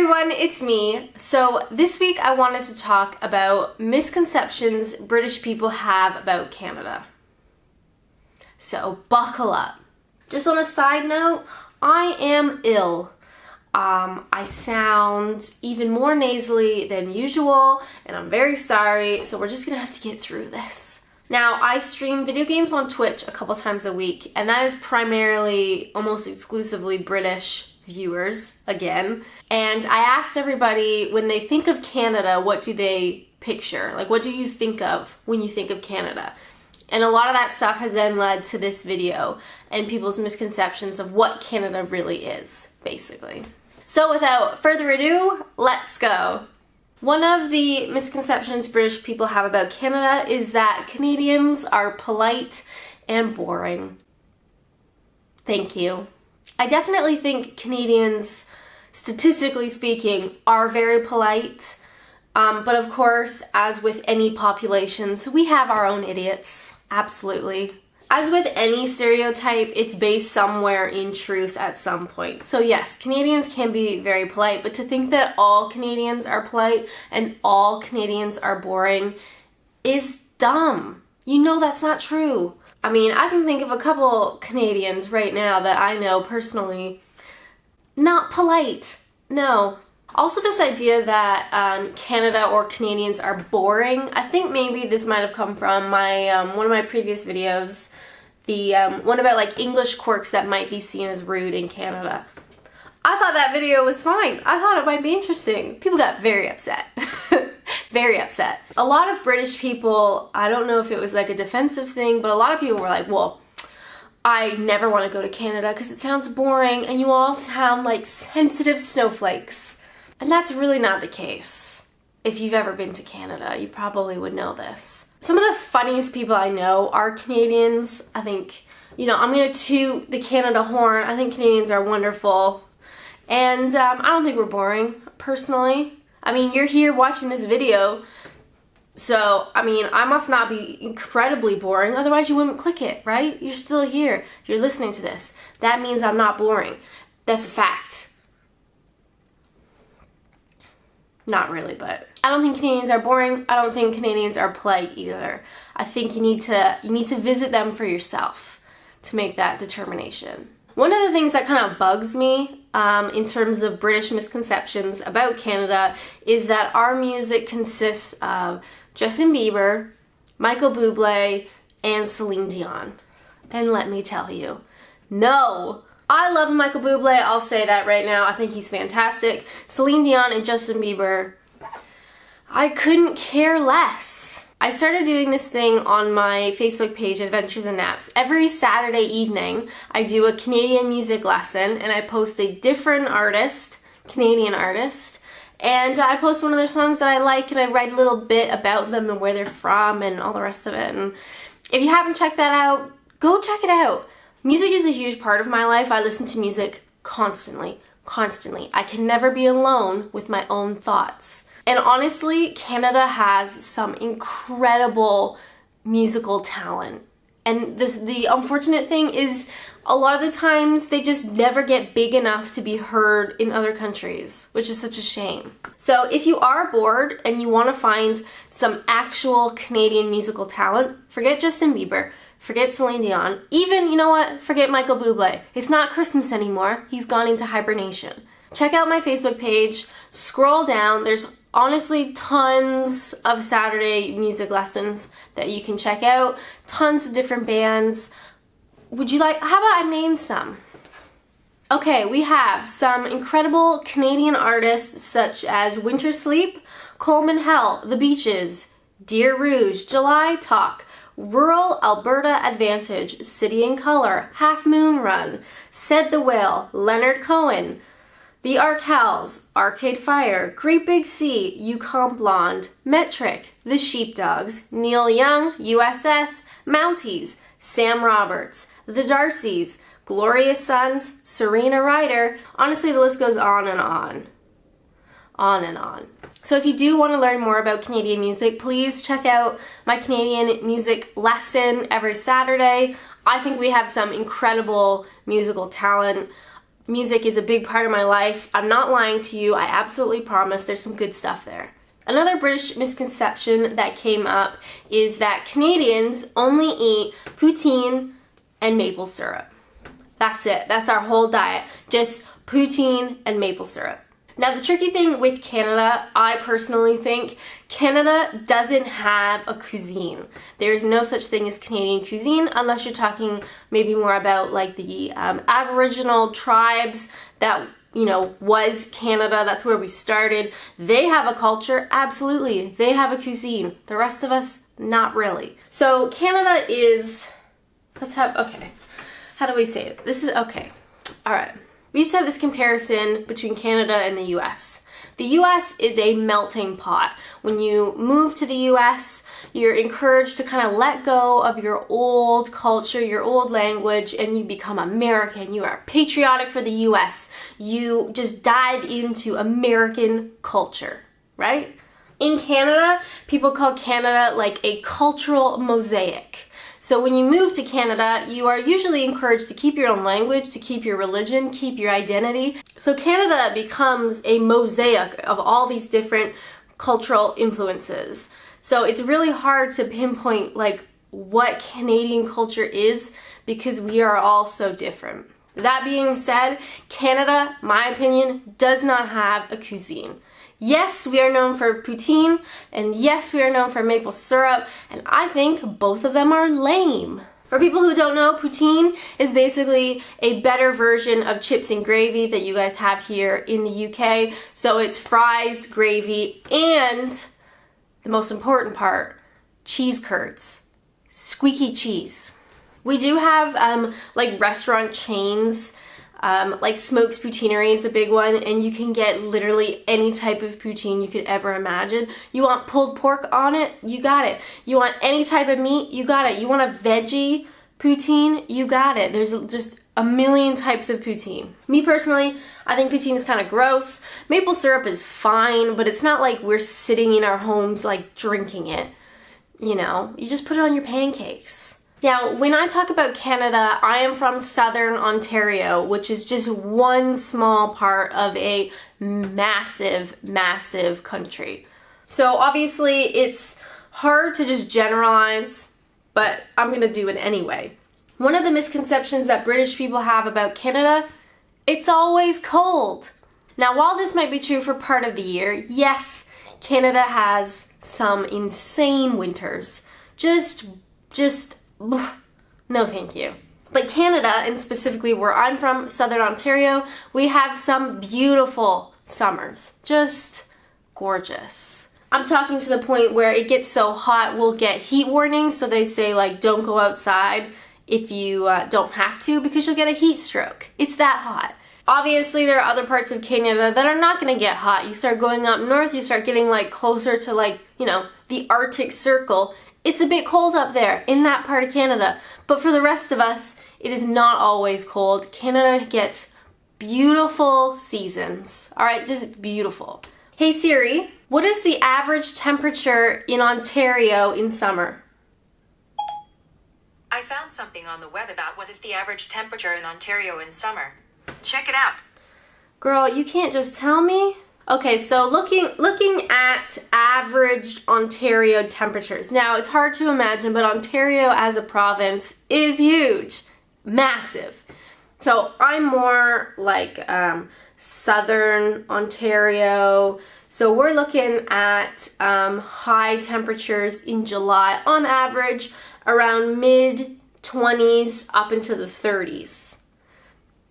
everyone, it's me. So this week I wanted to talk about misconceptions British people have about Canada. So buckle up. Just on a side note, I am ill. I sound even more nasally than usual and I'm very sorry, so we're just gonna have to get through this. Now, I stream video games on Twitch a couple times a week, and that is primarily, almost exclusively British viewers, again. And I asked everybody, when they think of Canada, what do they picture? Like, what do you think of when you think of Canada? And a lot of that stuff has then led to this video and people's misconceptions of what Canada really is, basically. So without further ado, let's go. One of the misconceptions British people have about Canada is that Canadians are polite and boring. Thank you. I definitely think Canadians, statistically speaking, are very polite. But of course, as with any populations, we have our own idiots. Absolutely. As with any stereotype, it's based somewhere in truth at some point. So yes, Canadians can be very polite, but to think that all Canadians are polite and all Canadians are boring is dumb. You know that's not true. I mean, I can think of a couple Canadians right now that I know personally, not polite, no. Also, this idea that Canada or Canadians are boring, I think maybe this might have come from my one of my previous videos, the one about like English quirks that might be seen as rude in Canada. I thought that video was fine. I thought it might be interesting. People got very upset. Very upset. A lot of British people, I don't know if it was like a defensive thing, but a lot of people were like, well, I never want to go to Canada because it sounds boring and you all sound like sensitive snowflakes. And that's really not the case. If you've ever been to Canada, you probably would know this. Some of the funniest people I know are Canadians. I think, you know, I'm gonna toot the Canada horn. I think Canadians are wonderful. And I don't think we're boring, personally. I mean, you're here watching this video, so, I mean, I must not be incredibly boring, otherwise you wouldn't click it, right? You're still here. You're listening to this. That means I'm not boring. That's a fact. Not really, but I don't think Canadians are boring. I don't think Canadians are polite either. I think you need to visit them for yourself to make that determination. One of the things that kind of bugs me in terms of British misconceptions about Canada is that our music consists of Justin Bieber, Michael Bublé, and Celine Dion. And let me tell you, no! I love Michael Bublé, I'll say that right now. I think he's fantastic. Celine Dion and Justin Bieber, I couldn't care less. I started doing this thing on my Facebook page, Adventures and Naps. Every Saturday evening, I do a Canadian music lesson and I post a different artist, Canadian artist, and I post one of their songs that I like and I write a little bit about them and where they're from and all the rest of it. And if you haven't checked that out, go check it out. Music is a huge part of my life. I listen to music constantly. I can never be alone with my own thoughts. And honestly, Canada has some incredible musical talent. And the unfortunate thing is a lot of the times they just never get big enough to be heard in other countries, which is such a shame. So if you are bored and you want to find some actual Canadian musical talent, forget Justin Bieber, forget Celine Dion, even, you know what, forget Michael Bublé. It's not Christmas anymore. He's gone into hibernation. Check out my Facebook page, scroll down, there's honestly tons of Saturday music lessons that you can check out, tons of different bands. Would you like, how about I name some? Okay, we have some incredible Canadian artists such as Winter Sleep, Coleman Hell, The Beaches, Deer Rouge, July Talk, Rural Alberta Advantage, City in Color, Half Moon Run, Said the Whale, Leonard Cohen, The Arkells, Arcade Fire, Great Big Sea, Yukon Blonde, Metric, The Sheepdogs, Neil Young, USS, Mounties, Sam Roberts, The Darcys, Glorious Sons, Serena Ryder. Honestly, the list goes on and on. On and on. So if you do want to learn more about Canadian music, please check out my Canadian music lesson every Saturday. I think we have some incredible musical talent. Music is a big part of my life. I'm not lying to you. I absolutely promise there's some good stuff there. Another British misconception that came up is that Canadians only eat poutine and maple syrup. That's it. That's our whole diet. Just poutine and maple syrup. Now, the tricky thing with Canada, I personally think, Canada doesn't have a cuisine. There's no such thing as Canadian cuisine unless you're talking maybe more about like the Aboriginal tribes that, you know, was Canada. That's where we started. They have a culture, absolutely. They have a cuisine. The rest of us, not really. So Canada is, okay. How do we say it? This is, okay. All right. We used to have this comparison between Canada and the US. The US is a melting pot. When you move to the US, you're encouraged to kind of let go of your old culture, your old language, and you become American. You are patriotic for the US. You just dive into American culture, right? In Canada, people call Canada like a cultural mosaic. So when you move to Canada, you are usually encouraged to keep your own language, to keep your religion, keep your identity. So Canada becomes a mosaic of all these different cultural influences. So it's really hard to pinpoint like what Canadian culture is because we are all so different. That being said, Canada, my opinion, does not have a cuisine. Yes, we are known for poutine, and yes, we are known for maple syrup, and I think both of them are lame. For people who don't know, poutine is basically a better version of chips and gravy that you guys have here in the UK. So it's fries, gravy, and the most important part, cheese curds. Squeaky cheese. We do have like restaurant chains, like Smoke's Poutineery is a big one, and you can get literally any type of poutine you could ever imagine. You want pulled pork on it? You got it. You want any type of meat? You got it. You want a veggie poutine? You got it. There's just a million types of poutine. Me personally, I think poutine is kind of gross. Maple syrup is fine, but it's not like we're sitting in our homes like drinking it. You know, you just put it on your pancakes. Now, when I talk about Canada, I am from Southern Ontario, which is just one small part of a massive, massive country. So obviously it's hard to just generalize, but I'm gonna do it anyway. One of the misconceptions that British people have about Canada, it's always cold. Now, while this might be true for part of the year, yes, Canada has some insane winters. Just no thank you. But Canada, and specifically where I'm from, Southern Ontario, we have some beautiful summers. Just gorgeous. I'm talking to the point where it gets so hot we'll get heat warnings, so they say like don't go outside if you don't have to because you'll get a heat stroke. It's that hot. Obviously there are other parts of Canada that are not gonna get hot. You start going up north, you start getting like closer to like, you know, the Arctic Circle. It's a bit cold up there in that part of Canada, but for the rest of us, it is not always cold. Canada gets beautiful seasons, all right, just beautiful. Hey Siri, what is the average temperature in Ontario in summer? I found something on the web about what is the average temperature in Ontario in summer. Check it out. Girl, you can't just tell me. Okay, so looking at average Ontario temperatures. Now, it's hard to imagine, but Ontario as a province is huge, massive. So I'm more like Southern Ontario. So we're looking at high temperatures in July, on average, around mid-20s up into the 30s.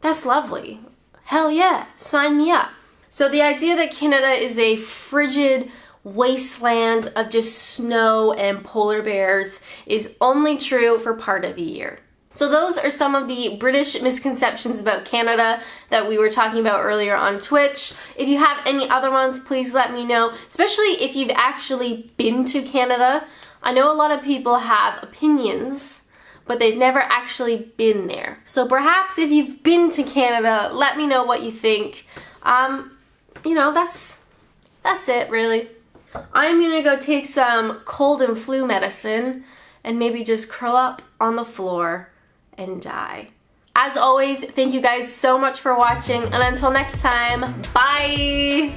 That's lovely. Hell yeah, sign me up. So the idea that Canada is a frigid wasteland of just snow and polar bears is only true for part of the year. So those are some of the British misconceptions about Canada that we were talking about earlier on Twitch. If you have any other ones, please let me know, especially if you've actually been to Canada. I know a lot of people have opinions, but they've never actually been there. So perhaps if you've been to Canada, let me know what you think. You know, that's it really. I'm gonna go take some cold and flu medicine and maybe just curl up on the floor and die. As always, thank you guys so much for watching, and until next time, bye!